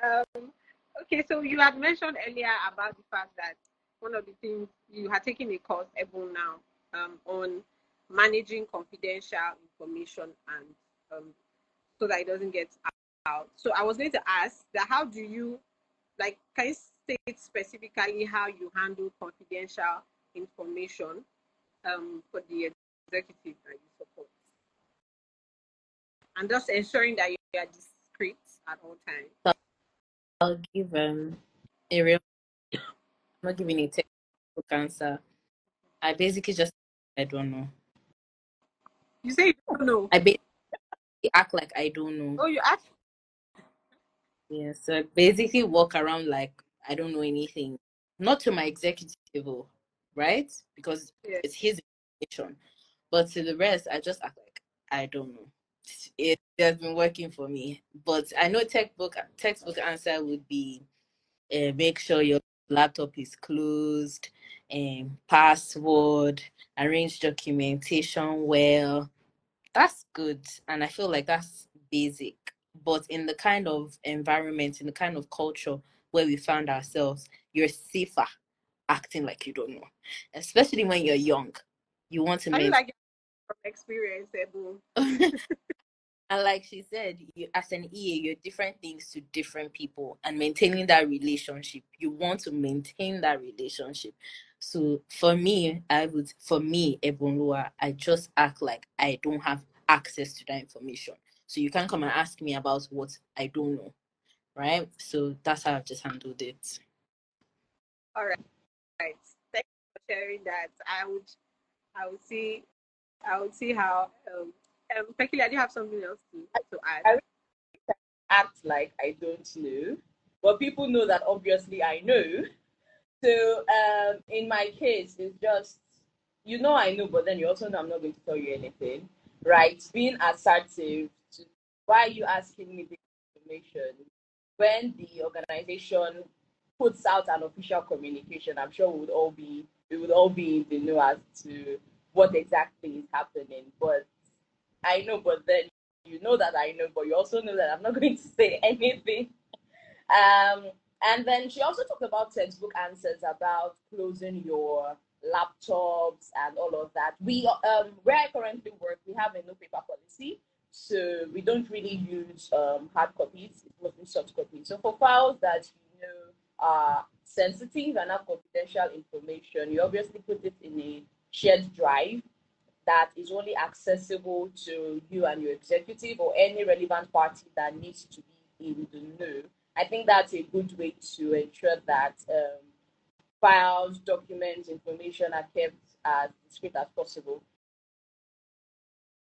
Um, okay, so you had mentioned earlier about the fact that one of the things you had taken a course, Ebon, now, on managing confidential information and so that it doesn't get out. So I was going to ask that how do you like can you state specifically how you handle confidential information for the executive that you support, and just ensuring that you are discreet at all times. So I'll give a real. I'm not giving a technical answer. I basically just I don't know. You say you don't know. I basically act like I don't know. Oh, you ask. Yeah, so I basically walk around like I don't know anything. Not to my executive, right? Because Yeah. it's his information. But to the rest, I just act like I don't know. It has been working for me. But I know textbook answer would be make sure your laptop is closed, password, arrange documentation well. That's good. And I feel like that's basic. But in the kind of environment, in the kind of culture where we found ourselves, you're safer acting like you don't know. Especially when you're young. You want to I feel maintain. like from experience, Ebu. And like she said, you as an EA, you're different things to different people, and maintaining that relationship, you want to maintain that relationship. So for me, Ebonlua, I just act like I don't have access to that information. So you can't come and ask me about what I don't know, right? So that's how I've just handled it. All right. Right. Thank you for sharing that. I would see how Pekili, do you have something else to add? I act like I don't know, but people know that obviously I know. So in my case, it's just I know, but then you also know I'm not going to tell you anything, right? Being assertive. Why are you asking me this information? When the organization puts out an official communication, I'm sure we would all be in the know as to what exactly is happening. But I know, but then you know that I know, but you also know that I'm not going to say anything. Um, and then she also talked about textbook answers about closing your laptops and all of that. Where I currently work, we have a no paper policy, so we don't really use hard copies. It's mostly soft copies. So for files that are sensitive and have confidential information, you obviously put it in a shared drive that is only accessible to you and your executive or any relevant party that needs to be in the know. I think that's a good way to ensure that files, documents, information are kept as discreet as possible.